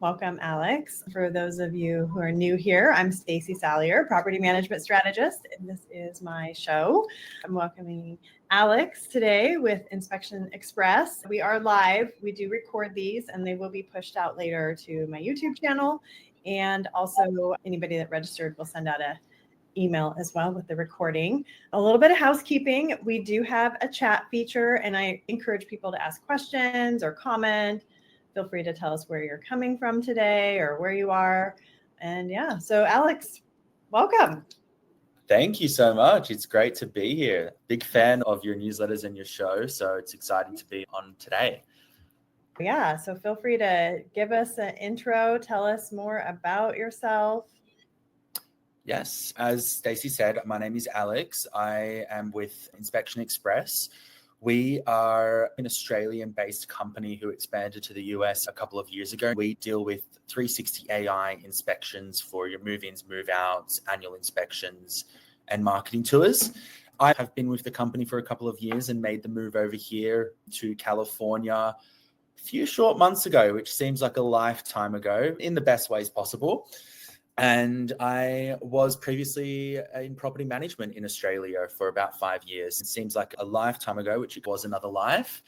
Welcome, Alex. For those of you who are new here, I'm Stacey Salyer, Property Management Strategist, and this is my show. I'm welcoming Alex today with Inspection Express. We are live. We do record these, and they will be pushed out later to my YouTube channel. And also, anybody that registered will send out an email as well with the recording. A little bit of housekeeping. We do have a chat feature, and I encourage people to ask questions or comment. Feel free to tell us where you're coming from today or where you are. And yeah, so Alex, welcome. Thank you so much. It's great to be here. Big fan of your newsletters and your show. So it's exciting to be on today. Yeah, so feel free to give us an intro. Tell us more about yourself. Yes, as Stacey said, my name is Alex. I am with Inspection Express. We are an Australian-based company who expanded to the US a couple of years ago. We deal with 360 AI inspections for your move-ins, move-outs, annual inspections, and marketing tours. I have been with the company for a couple of years and made the move over here to California a few short months ago, which seems like a lifetime ago in the best ways possible. And I was previously in property management in Australia for about 5 years. It seems like a lifetime ago, which it was another life.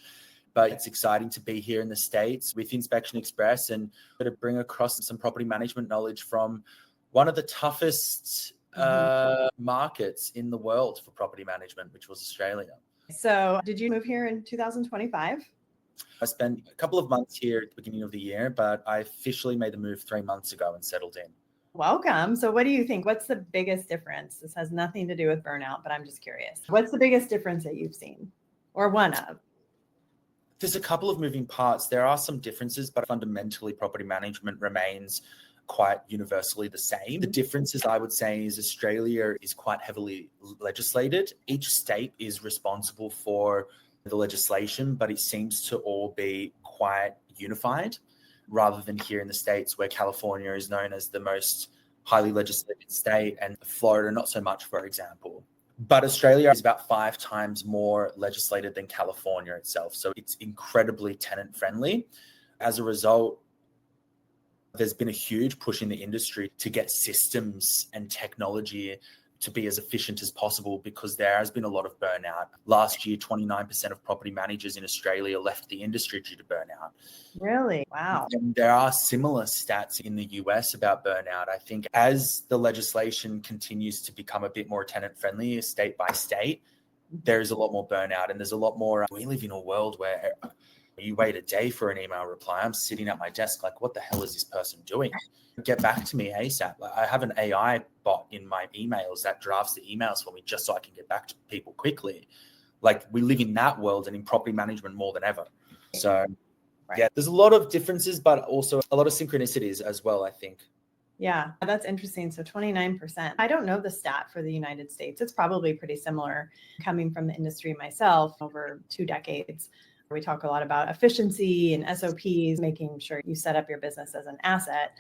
But it's exciting to be here in the States with Inspection Express and to bring across some property management knowledge from one of the toughest markets in the world for property management, which was Australia. So did you move here in 2025? I spent a couple of months here at the beginning of the year, but I officially made the move 3 months ago and settled in. Welcome. So what do you think? What's the biggest difference? This has nothing to do with burnout, but I'm just curious. What's the biggest difference that you've seen or one of? There's a couple of moving parts. There are some differences, but fundamentally property management remains quite universally the same. The differences, I would say, is Australia is quite heavily legislated. Each state is responsible for the legislation, but it seems to all be quite unified, rather than here in the States where California is known as the most highly legislated state and Florida not so much, for example. But Australia is about 5 times more legislated than California itself. So it's incredibly tenant friendly. As a result, there's been a huge push in the industry to get systems and technology to be as efficient as possible because there has been a lot of burnout. Last year, 29% of property managers in Australia left the industry due to burnout. Really? Wow. And there are similar stats in the US about burnout. I think as the legislation continues to become a bit more tenant friendly state by state, there is a lot more burnout and there's a lot more. We live in a world where you wait a day for an email reply. I'm sitting at my desk like, what the hell is this person doing? Get back to me ASAP. Like, I have an AI bot in my emails that drafts the emails for me just so I can get back to people quickly. Like, we live in that world and in property management more than ever. So yeah, there's a lot of differences, but also a lot of synchronicities as well, I think. Yeah, that's interesting. So 29%. I don't know the stat for the United States. It's probably pretty similar. Coming from the industry myself over 2 decades, we talk a lot about efficiency and SOPs, making sure you set up your business as an asset.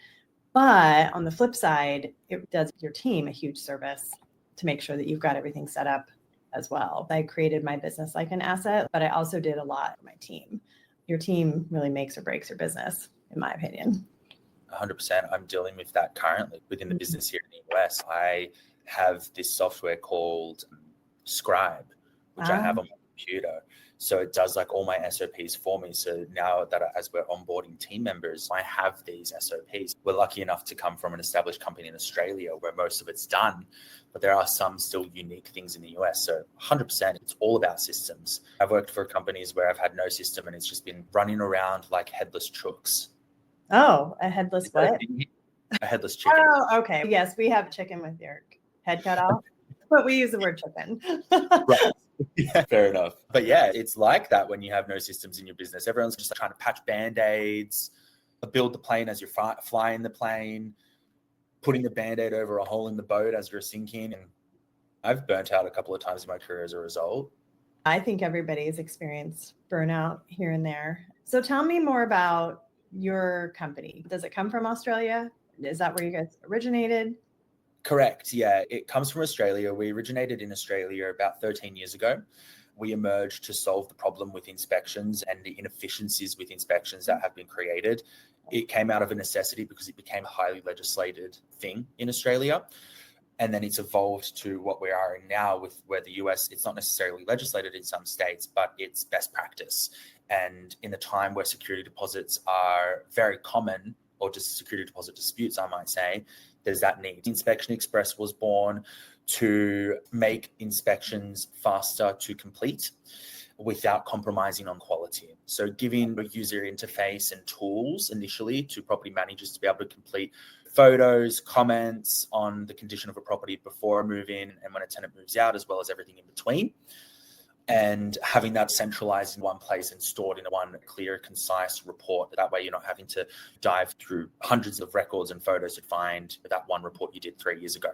But on the flip side, it does your team a huge service to make sure that you've got everything set up as well. I created my business like an asset, but I also did a lot for my team. Your team really makes or breaks your business, in my opinion. 100%. I'm dealing with that currently within the business here in the US. I have this software called Scribe, which I have on my computer. So it does like all my SOPs for me. So now that as we're onboarding team members, I have these SOPs. We're lucky enough to come from an established company in Australia where most of it's done, but there are some still unique things in the US. So 100%, it's all about systems. I've worked for companies where I've had no system and it's just been running around like headless chooks. Oh, a headless what? A headless chicken. Oh, okay. Yes, we have chicken with your head cut off, but we use the word chicken. Right. Yeah, fair enough. But yeah, it's like that when you have no systems in your business. Everyone's just trying to patch Band-Aids, build the plane as you're flying the plane, putting the Band-Aid over a hole in the boat as you're sinking. And I've burnt out a couple of times in my career as a result. I think everybody's experienced burnout here and there. So tell me more about your company. Does it come from Australia? Is that where you guys originated? Correct. Yeah, it comes from Australia. We originated in Australia about 13 years ago. we emerged to solve the problem with inspections and the inefficiencies with inspections that have been created. It came out of a necessity because it became a highly legislated thing in Australia. And then it's evolved to what we are in now, with where the US, it's not necessarily legislated in some states, but it's best practice. And in the time where security deposits are very common, or just security deposit disputes, I might say, there's that need. Inspection Express was born to make inspections faster to complete without compromising on quality. So giving a user interface and tools initially to property managers to be able to complete photos, comments on the condition of a property before a move-in and when a tenant moves out, as well as everything in between. And having that centralized in one place and stored in one clear, concise report. That way you're not having to dive through hundreds of records and photos to find that one report you did 3 years ago.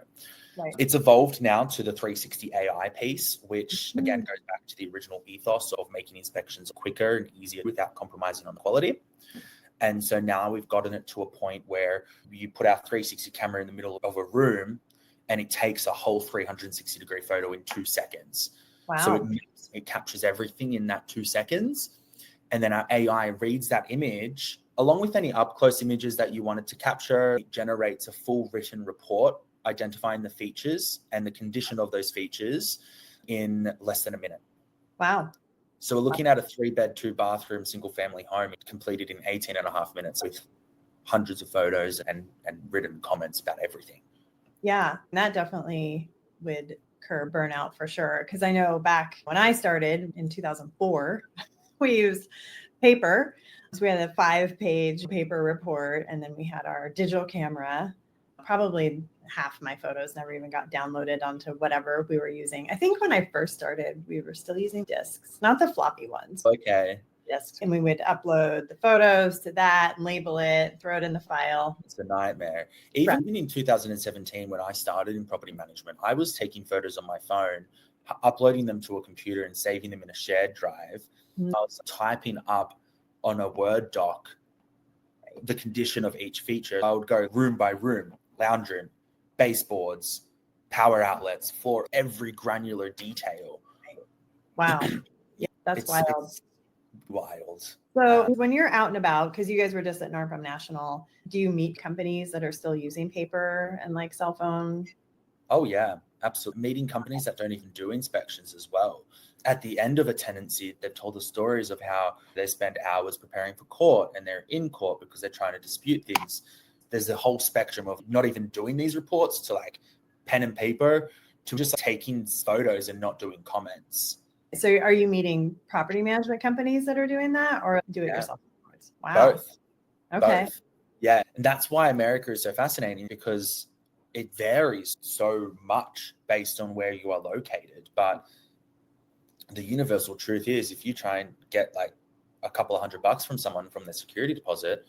Right. It's evolved now to the 360 AI piece, which again goes back to the original ethos of making inspections quicker and easier without compromising on quality. And so now we've gotten it to a point where you put our 360 camera in the middle of a room and it takes a whole 360-degree photo in 2 seconds. Wow. So it captures everything in that 2 seconds. And then our AI reads that image along with any up-close images that you wanted to capture. It generates a full written report identifying the features and the condition of those features in less than a minute. Wow. So we're looking at a 3-bed, 2-bathroom, single-family home completed in 18 and a half minutes with hundreds of photos and written comments about everything. Yeah, that definitely would curb burnout for sure. Because I know back when I started in 2004, we used paper. So we had a 5-page paper report, and then we had our digital camera. Probably half my photos never even got downloaded onto whatever we were using. I think when I first started, we were still using discs, not the floppy ones. Okay. Discs. And we would upload the photos to that and label it, throw it in the file. It's a nightmare. Even in 2017, when I started in property management, I was taking photos on my phone, uploading them to a computer and saving them in a shared drive. I was typing up on a Word doc the condition of each feature. I would go room by room, lounge room, baseboards, power outlets, for every granular detail. Wow. Yeah, that's wild. It's wild. So when you're out and about, because you guys were just at NARPM National, do you meet companies that are still using paper and like cell phone? Oh, yeah, absolutely. Meeting companies that don't even do inspections as well. At the end of a tenancy, they've told us stories of how they spend hours preparing for court and they're in court because they're trying to dispute things. There's a whole spectrum of not even doing these reports to like pen and paper to just taking photos and not doing comments. So are you meeting property management companies that are doing that, or do it yourself? Wow. Both. Okay. Both. Yeah. And that's why America is so fascinating, because it varies so much based on where you are located. But the universal truth is, if you try and get like a couple of $100 from someone from their security deposit,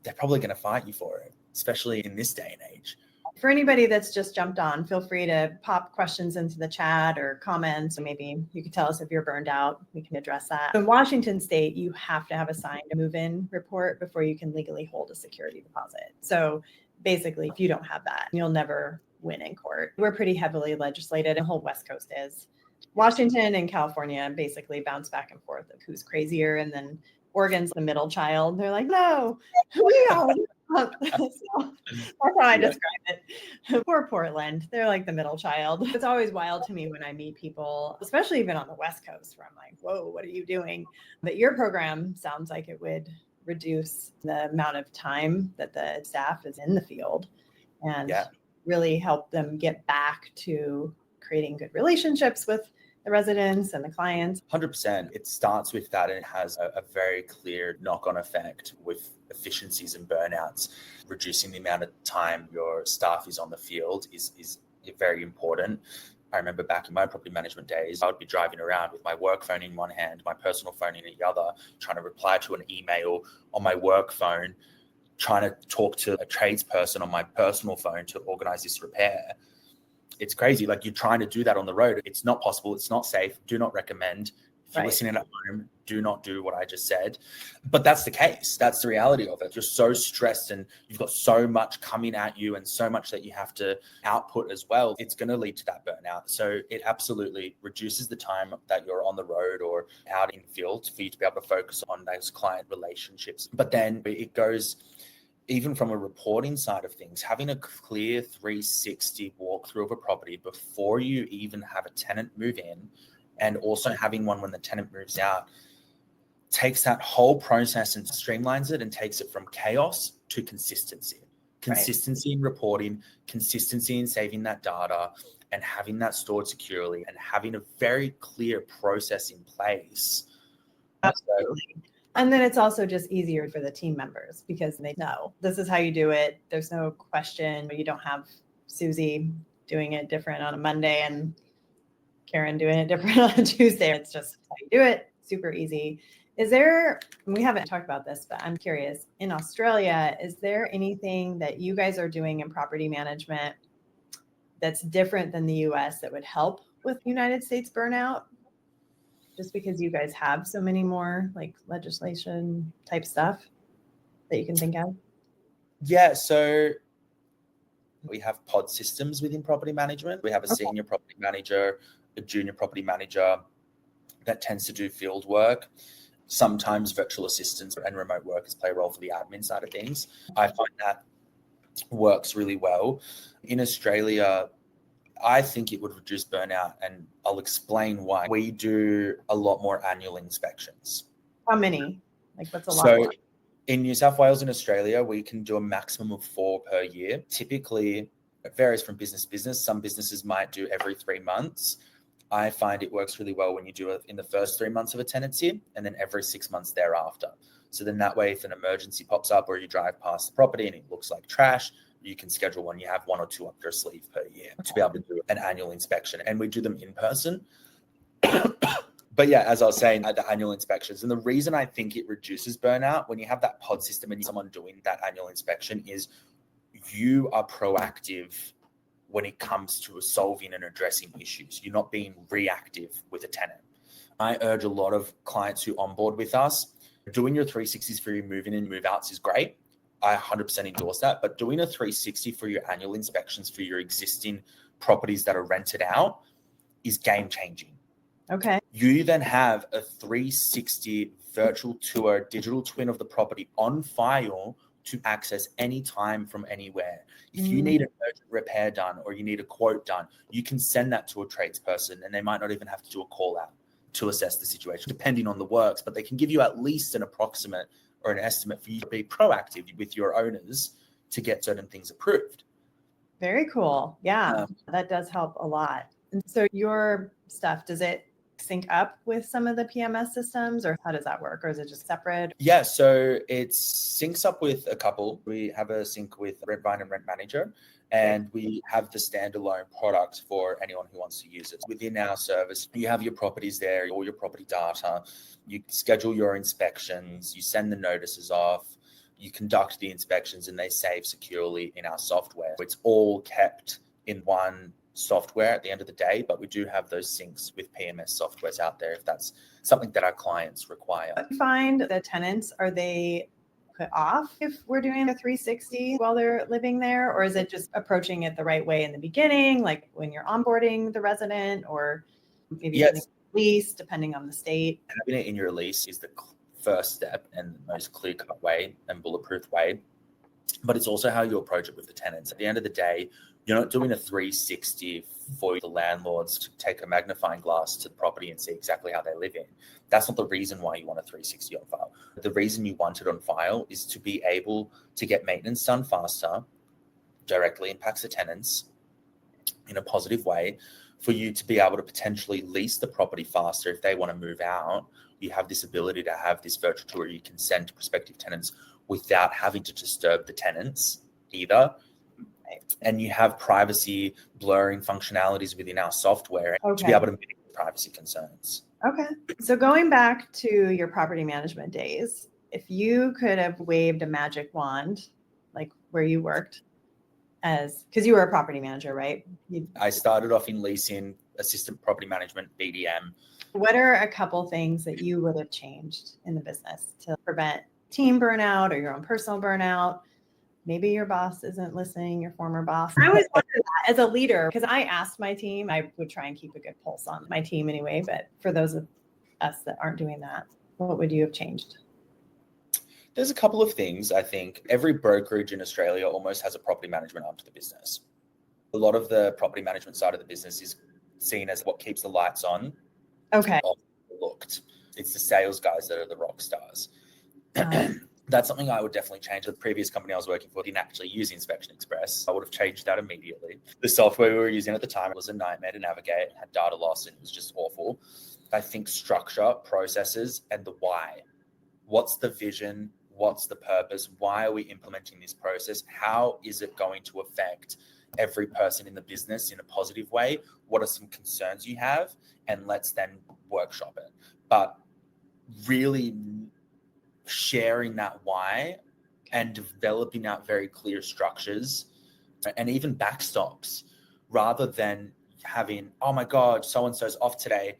they're probably going to fight you for it, especially in this day and age. For anybody that's just jumped on, feel free to pop questions into the chat or comments. Maybe you could tell us if you're burned out. We can address that. In Washington State, you have to have a signed move-in report before you can legally hold a security deposit. So basically, if you don't have that, you'll never win in court. We're pretty heavily legislated. The whole West Coast is. Washington and California basically bounce back and forth of who's crazier. And then Oregon's the middle child. They're like, no, we are. So that's how I describe it. Poor Portland. They're like the middle child. It's always wild to me when I meet people, especially even on the West Coast, where I'm like, whoa, what are you doing? But your program sounds like it would reduce the amount of time that the staff is in the field and really help them get back to creating good relationships with the residents and the clients. 100%. It starts with that, and it has a very clear knock-on effect with efficiencies and burnouts. Reducing the amount of time your staff is on the field is very important. I remember back in my property management days, I would be driving around with my work phone in one hand, my personal phone in the other, trying to reply to an email on my work phone, trying to talk to a tradesperson on my personal phone to organize this repair. It's crazy. Like, you're trying to do that on the road. It's not possible. It's not safe. Do not recommend. If you're listening at home, do not do what I just said. But that's the case. That's the reality of it. You're so stressed and you've got so much coming at you and so much that you have to output as well. It's going to lead to that burnout. So it absolutely reduces the time that you're on the road or out in field for you to be able to focus on those client relationships. But then it goes even from a reporting side of things, having a clear 360 walkthrough of a property before you even have a tenant move in, and also having one when the tenant moves out, takes that whole process and streamlines it and takes it from chaos to consistency. Consistency in reporting, consistency in saving that data and having that stored securely and having a very clear process in place. Absolutely. And then it's also just easier for the team members because they know this is how you do it. There's no question. You don't have Susie doing it different on a Monday and Karen doing it different on a Tuesday. It's just how you do it. Super easy. Is there, we haven't talked about this, but I'm curious, in Australia, is there anything that you guys are doing in property management that's different than the U.S. that would help with United States burnout? Just because you guys have so many more like legislation type stuff that you can think of? Yeah, so we have pod systems within property management. We have a senior property manager, a junior property manager that tends to do field work. Sometimes virtual assistants and remote workers play a role for the admin side of things. I find that works really well. In Australia, I think it would reduce burnout, and I'll explain why. We do a lot more annual inspections. How many? Like what's a lot? So in New South Wales and Australia, we can do a maximum of 4 per year. Typically, it varies from business to business. Some businesses might do every 3 months. I find it works really well when you do it in the first 3 months of a tenancy and then every 6 months thereafter. So then that way, if an emergency pops up or you drive past the property and it looks like trash, you can schedule one. You have 1 or 2 up your sleeve per year to be able to do an annual inspection. And we do them in person. But yeah, as I was saying, the annual inspections. And the reason I think it reduces burnout when you have that pod system and someone doing that annual inspection is you are proactive when it comes to solving and addressing issues. You're not being reactive with a tenant. I urge a lot of clients who onboard with us, doing your 360s for your move-in and move-outs is great. I 100% endorse that. But doing a 360 for your annual inspections for your existing properties that are rented out is game-changing. Okay. You then have a 360 virtual tour, digital twin of the property on file to access anytime from anywhere. If you need an urgent repair done or you need a quote done, you can send that to a tradesperson and they might not even have to do a call out to assess the situation, depending on the works, but they can give you at least an approximate or an estimate for you to be proactive with your owners to get certain things approved. Very cool. Yeah, that does help a lot. And so your stuff, does it sync up with some of the PMS systems or how does that work? Or is it just separate? Yeah, so it syncs up with a couple. We have a sync with Rentvine and Rent Manager, and we have the standalone product for anyone who wants to use it. Within our service, you have your properties there, all your property data, you schedule your inspections, you send the notices off, you conduct the inspections, and they save securely in our software. It's all kept in one software at the end of the day, but we do have those syncs with PMS softwares out there if that's something that our clients require. I find the tenants, are they put off if we're doing a 360 while they're living there? Or is it just approaching it the right way in the beginning, like when you're onboarding the resident or maybe lease, depending on the state? Having it in your lease is the first step and the most clear-cut way and bulletproof way. But it's also how you approach it with the tenants. At the end of the day, you're not doing a 360 for the landlords to take a magnifying glass to the property and see exactly how they live in. That's not the reason why you want a 360 on file. The reason you want it on file is to be able to get maintenance done faster, directly impacts the tenants in a positive way, for you to be able to potentially lease the property faster if they want to move out. You have this ability to have this virtual tour you can send to prospective tenants without having to disturb the tenants either. And you have privacy blurring functionalities within our software to be able to mitigate privacy concerns. Okay. So going back to your property management days, if you could have waved a magic wand, like where you worked because you were a property manager, right? I started off in leasing, assistant property management, BDM. What are a couple things that you would have changed in the business to prevent team burnout or your own personal burnout? Maybe your boss isn't listening, your former boss. I always wonder that as a leader, because I asked my team, I would try and keep a good pulse on my team anyway. But for those of us that aren't doing that, what would you have changed? There's a couple of things. I think every brokerage in Australia almost has a property management arm to the business. A lot of the property management side of the business is seen as what keeps the lights on. Okay. Looked. It's the sales guys that are the rock stars. That's something I would definitely change. The previous company I was working for didn't actually use Inspection Express. I would have changed that immediately. The software we were using at the time was a nightmare to navigate, had data loss, and it was just awful. I think structure, processes, and the why. What's the vision? What's the purpose? Why are we implementing this process? How is it going to affect every person in the business in a positive way? What are some concerns you have? And let's then workshop it. But really sharing that why and developing out very clear structures and even backstops rather than having, oh my God, so-and-so's off today.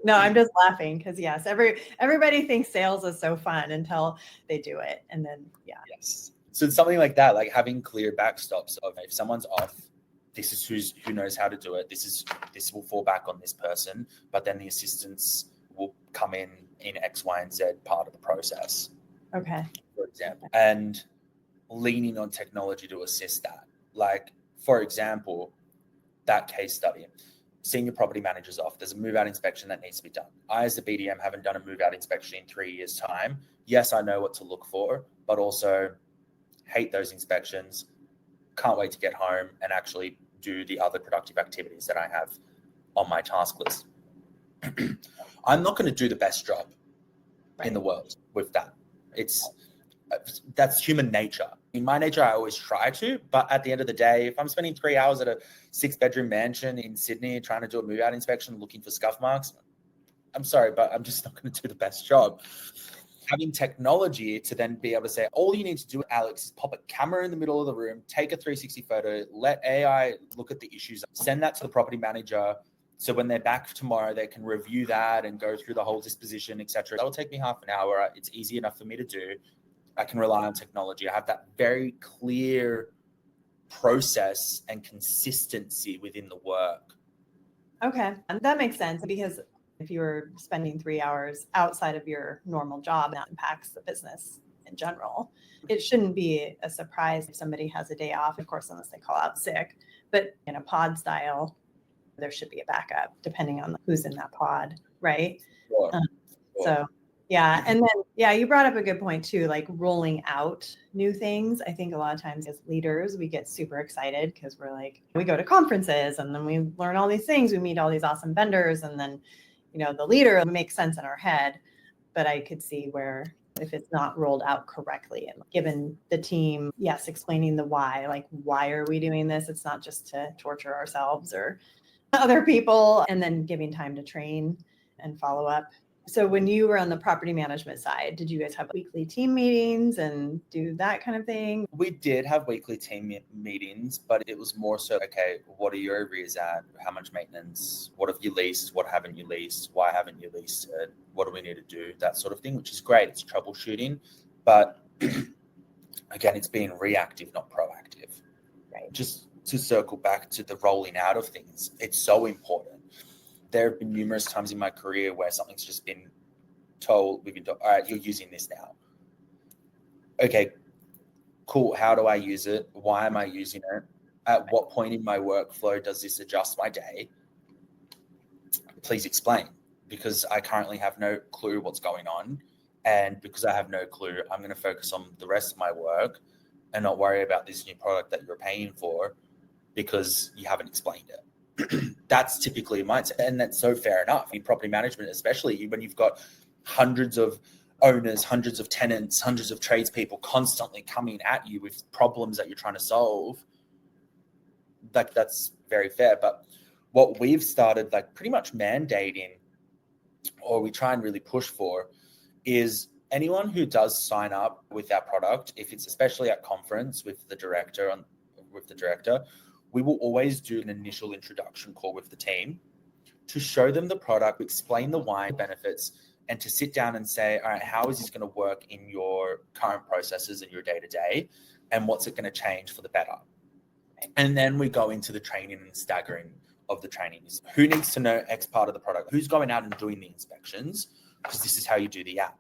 No, I'm just laughing because yes, everybody thinks sales is so fun until they do it. And then, yeah. Yes. So it's something like that, like having clear backstops of if someone's off, this is who knows how to do it. This will fall back on this person, but then the assistants will come in X, Y, and Z part of the process. Okay. For example, and leaning on technology to assist that. Like, for example, that case study, senior property manager's off. There's a move-out inspection that needs to be done. I, as a BDM, haven't done a move-out inspection in 3 years' time. Yes, I know what to look for, but also hate those inspections. Can't wait to get home and actually do the other productive activities that I have on my task list. I'm not going to do the best job in the world with that. That's human nature. In my nature, I always try to, but at the end of the day, if I'm spending 3 hours at a 6-bedroom mansion in Sydney trying to do a move-out inspection looking for scuff marks, I'm sorry, but I'm just not going to do the best job. Having technology to then be able to say, all you need to do, Alex, is pop a camera in the middle of the room, take a 360 photo, let AI look at the issues, send that to the property manager. So when they're back tomorrow, they can review that and go through the whole disposition, etc. That'll take me half an hour. It's easy enough for me to do. I can rely on technology. I have that very clear process and consistency within the work. Okay. And that makes sense because if you're spending 3 hours outside of your normal job, that impacts the business in general. It shouldn't be a surprise if somebody has a day off, of course, unless they call out sick. But in a pod style, there should be a backup depending on who's in that pod, right? Sure. So, yeah. And then, yeah, you brought up a good point too, like rolling out new things. I think a lot of times as leaders, we get super excited because we're like, we go to conferences and then we learn all these things. We meet all these awesome vendors and then, the leader makes sense in our head. But I could see where if it's not rolled out correctly and given the team, yes, explaining the why, like, why are we doing this? It's not just to torture ourselves or other people, and then giving time to train and follow up. So when you were on the property management side, did you guys have weekly team meetings and do that kind of thing? We did have weekly team meetings, but it was more so, okay, what are your arrears at? How much maintenance? What have you leased? What haven't you leased? Why haven't you leased it? What do we need to do? That sort of thing, which is great. It's troubleshooting. But again, it's being reactive, not proactive. Right. Just to circle back to the rolling out of things, it's so important. There have been numerous times in my career where something's just been told, we've been told, all right, you're using this now. Okay, cool. How do I use it? Why am I using it? At what point in my workflow does this adjust my day? Please explain, because I currently have no clue what's going on. And because I have no clue, I'm going to focus on the rest of my work and not worry about this new product that you're paying for because you haven't explained it. That's typically a mindset. And that's so fair enough. In property management, especially when you've got hundreds of owners, hundreds of tenants, hundreds of tradespeople constantly coming at you with problems that you're trying to solve, that's very fair. But what we've started pretty much mandating, or we try and really push for, is anyone who does sign up with our product, if it's especially at conference with the director, we will always do an initial introduction call with the team to show them the product, explain the why, benefits, and to sit down and say, all right, how is this going to work in your current processes and your day-to-day, and what's it going to change for the better? And then we go into the training and staggering of the trainings. Who needs to know X part of the product? Who's going out and doing the inspections? Because this is how you do the app.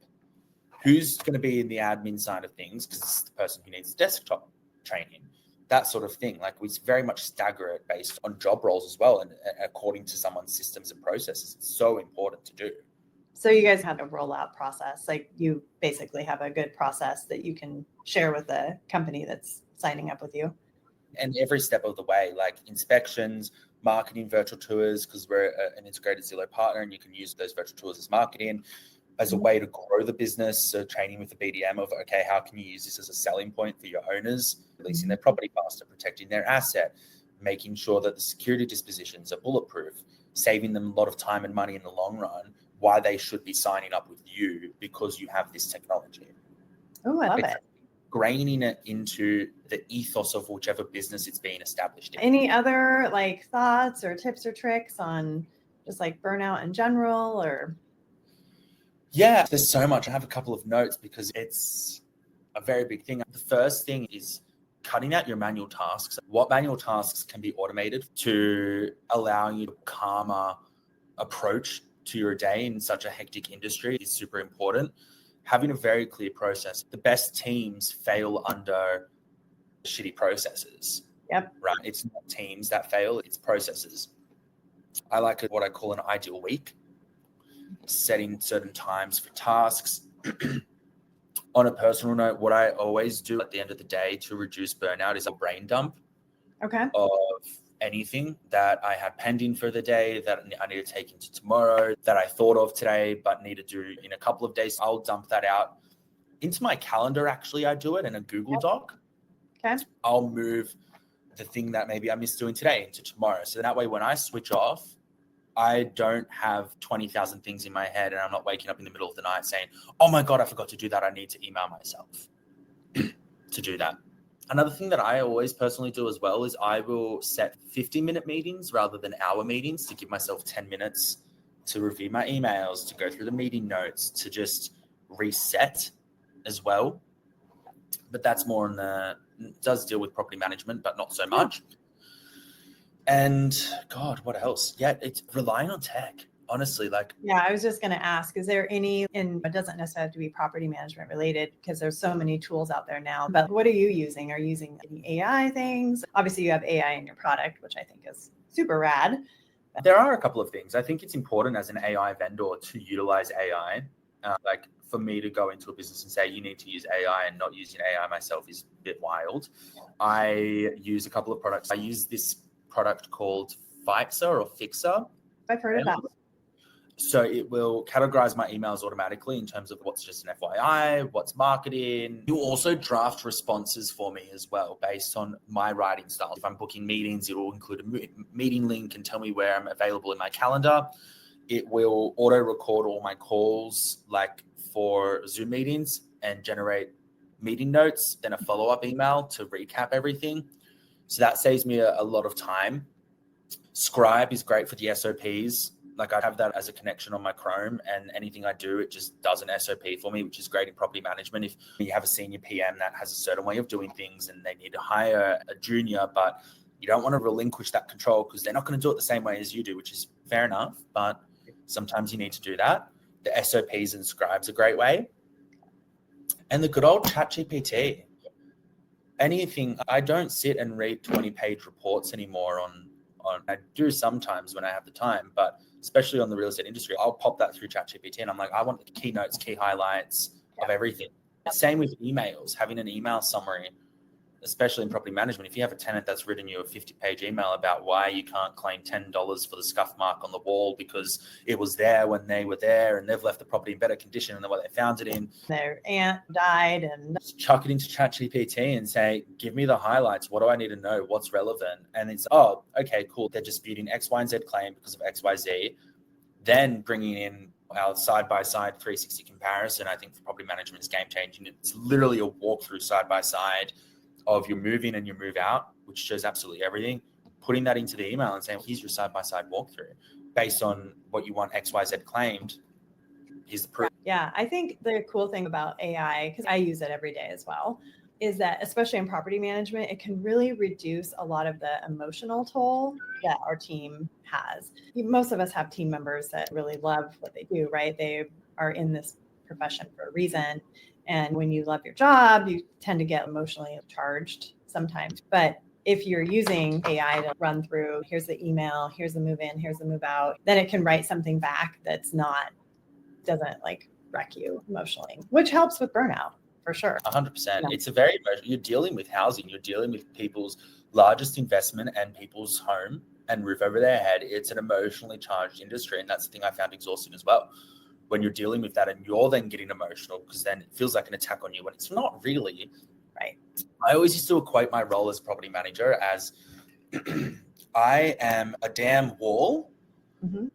Who's going to be in the admin side of things? Because this is the person who needs desktop training, that sort of thing. Like, we very much stagger it based on job roles as well, and according to someone's systems and processes. It's so important to do. So you guys have a rollout process. Like, you basically have a good process that you can share with the company that's signing up with you. And every step of the way, like inspections, marketing, virtual tours, because we're an integrated Zillow partner, and you can use those virtual tours as marketing, as a way to grow the business. So training with the BDM of, okay, how can you use this as a selling point for your owners, releasing their property faster, protecting their asset, making sure that the security dispositions are bulletproof, saving them a lot of time and money in the long run, why they should be signing up with you because you have this technology. Oh, I love it. Graining it into the ethos of whichever business it's being established in. Any other like thoughts or tips or tricks on just like burnout in general? Or Yeah, there's so much. I have a couple of notes because it's a very big thing. The first thing is cutting out your manual tasks. What manual tasks can be automated to allow you a calmer approach to your day in such a hectic industry is super important. Having a very clear process. The best teams fail under shitty processes. Yep. Right. It's not teams that fail, it's processes. I like what I call an ideal week, setting certain times for tasks. On a personal note, what I always do at the end of the day to reduce burnout is a brain dump of anything that I had pending for the day, that I need to take into tomorrow, that I thought of today but need to do in a couple of days. I'll dump that out into my calendar. Actually, I do it in a Google Doc. Okay. I'll move the thing that maybe I missed doing today into tomorrow. So that way, when I switch off, I don't have 20,000 things in my head, and I'm not waking up in the middle of the night saying, oh my God, I forgot to do that. I need to email myself to do that. Another thing that I always personally do as well is I will set 50-minute meetings rather than hour meetings to give myself 10 minutes to review my emails, to go through the meeting notes, to just reset as well. But that's more on it does deal with property management, but not so much. And God, what else? Yeah, it's relying on tech. Honestly, yeah, I was just going to ask, is there any, and it doesn't necessarily have to be property management related because there's so many tools out there now, but what are you using? Are you using any AI things? Obviously you have AI in your product, which I think is super rad. There are a couple of things. I think it's important as an AI vendor to utilize AI. Like for me to go into a business and say, you need to use AI and not using AI myself is a bit wild. I use a couple of products. I use this product called Fixer. I've heard of that. So it will categorize my emails automatically in terms of what's just an FYI, what's marketing. You also draft responses for me as well based on my writing style. If I'm booking meetings, it will include a meeting link and tell me where I'm available in my calendar. It will auto record all my calls like for Zoom meetings and generate meeting notes, then a follow-up email to recap everything. So that saves me a lot of time. Scribe is great for the SOPs. Like I have that as a connection on my Chrome, and anything I do, it just does an SOP for me, which is great in property management. If you have a senior PM that has a certain way of doing things and they need to hire a junior, but you don't want to relinquish that control because they're not going to do it the same way as you do, which is fair enough. But sometimes you need to do that. The SOPs and Scribe's a great way. And the good old ChatGPT. Anything, I don't sit and read 20-page reports anymore on I do sometimes when I have the time, but especially on the real estate industry, I'll pop that through ChatGPT and I'm like, I want the keynotes, key highlights of everything. Same with emails, having an email summary, especially in property management. If you have a tenant that's written you a 50-page email about why you can't claim $10 for the scuff mark on the wall because it was there when they were there and they've left the property in better condition than what they found it in. Their aunt died and just chuck it into ChatGPT and say, give me the highlights. What do I need to know? What's relevant? And it's, oh, okay, cool. They're disputing X, Y, and Z claim because of X, Y, Z. Then bringing in our side-by-side 360 comparison, I think for property management is game-changing. It's literally a walkthrough side-by-side of your move in and your move out, which shows absolutely everything, putting that into the email and saying, here's your side-by-side walkthrough. based on what you want XYZ claimed. Here's the proof. Yeah, I think the cool thing about AI, because I use it every day as well, is that especially in property management, it can really reduce a lot of the emotional toll that our team has. Most of us have team members that really love what they do, right? They are in this profession for a reason. And when you love your job, you tend to get emotionally charged sometimes. But if you're using AI to run through, here's the email, here's the move in, here's the move out, then it can write something back that's doesn't like wreck you emotionally, which helps with burnout for sure. 100%. Yeah. It's you're dealing with housing, you're dealing with people's largest investment and people's home and roof over their head. It's an emotionally charged industry. And that's the thing I found exhausting as well. When you're dealing with that and you're then getting emotional, because then it feels like an attack on you when it's not really. Right. I always used to equate my role as property manager as I am a dam wall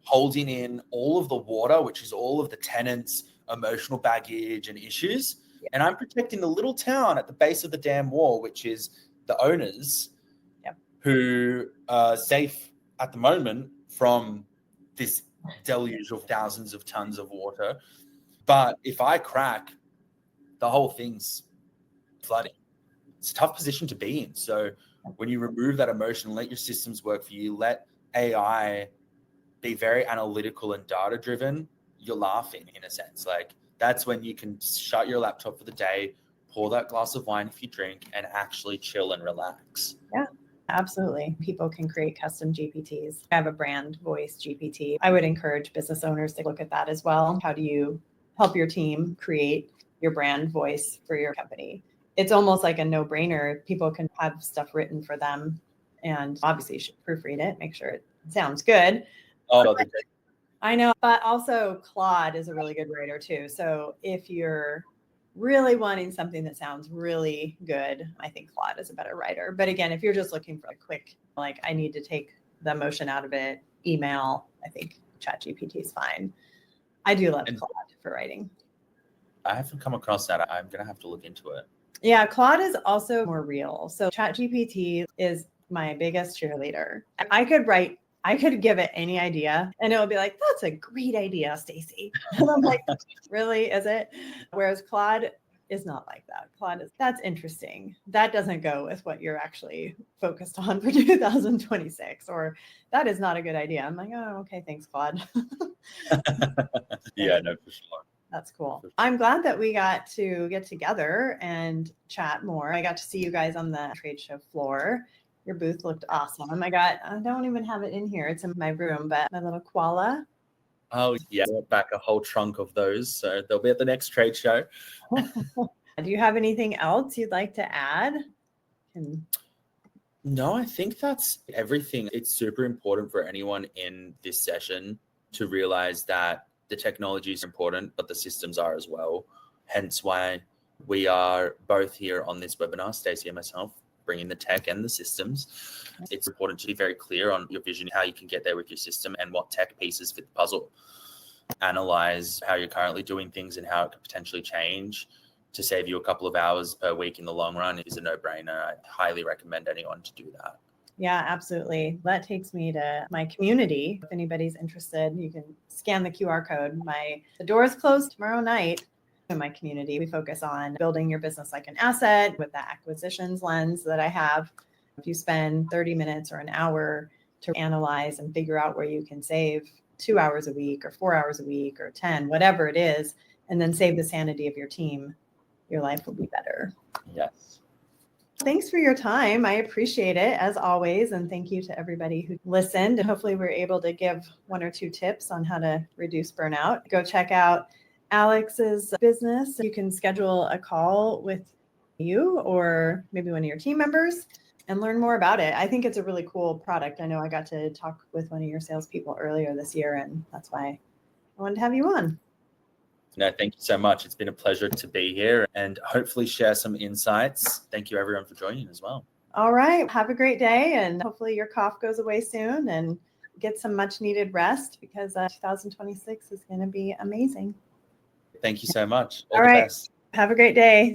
holding in all of the water, which is all of the tenants' emotional baggage and issues. Yeah. And I'm protecting the little town at the base of the dam wall, which is the owners who are safe at the moment from this deluge of thousands of tons of water. But if I crack, the whole thing's flooding. It's a tough position to be in. So when you remove that emotion, let your systems work for you, let AI be very analytical and data driven, you're laughing in a sense. Like that's when you can shut your laptop for the day, pour that glass of wine if you drink, and actually chill and relax. Yeah. Absolutely. People can create custom GPTs. I have a brand voice GPT. I would encourage business owners to look at that as well. How do you help your team create your brand voice for your company? It's almost like a no-brainer. People can have stuff written for them. And obviously you should proofread it, make sure it sounds good. Oh, I know, but also Claude is a really good writer too. So if you're really wanting something that sounds really good, I think Claude is a better writer. But again, if you're just looking for a quick, like I need to take the emotion out of it, email, I think ChatGPT is fine. I do love Claude for writing. I haven't come across that. I'm going to have to look into it. Yeah, Claude is also more real. So ChatGPT is my biggest cheerleader. I could give it any idea and it would be like, that's a great idea, Stacey. And I'm like, really, is it? Whereas Claude is not like that. That's interesting. That doesn't go with what you're actually focused on for 2026, or that is not a good idea. I'm like, oh, okay, thanks, Claude. Yeah, no, for sure. That's cool. I'm glad that we got to get together and chat more. I got to see you guys on the trade show floor. Your booth looked awesome. I don't even have it in here. It's in my room, but my little koala. Oh, yeah. I brought back a whole trunk of those. So they'll be at the next trade show. Do you have anything else you'd like to add? No, I think that's everything. It's super important for anyone in this session to realize that the technology is important, but the systems are as well. Hence why we are both here on this webinar, Stacey and myself, bringing the tech and the systems. It's important to be very clear on your vision, how you can get there with your system and what tech pieces fit the puzzle. Analyze how you're currently doing things and how it could potentially change to save you a couple of hours per week in the long run is a no-brainer. I highly recommend anyone to do that. Yeah, absolutely. That takes me to my community. If anybody's interested, you can scan the QR code. The doors close tomorrow night. In my community, we focus on building your business like an asset with the acquisitions lens that I have. If you spend 30 minutes or an hour to analyze and figure out where you can save 2 hours a week or 4 hours a week or 10, whatever it is, and then save the sanity of your team, your life will be better. Yes. Thanks for your time. I appreciate it as always. And thank you to everybody who listened. And hopefully we're able to give 1 or 2 tips on how to reduce burnout. Go check out Alex's business. You can schedule a call with you or maybe one of your team members and learn more about it. I think it's a really cool product. I know I got to talk with one of your salespeople earlier this year, and that's why I wanted to have you on. No, thank you so much. It's been a pleasure to be here and hopefully share some insights. Thank you everyone for joining as well. All right. Have a great day. And hopefully your cough goes away soon and get some much needed rest because 2026 is going to be amazing. Thank you so much. All right. The best. Have a great day.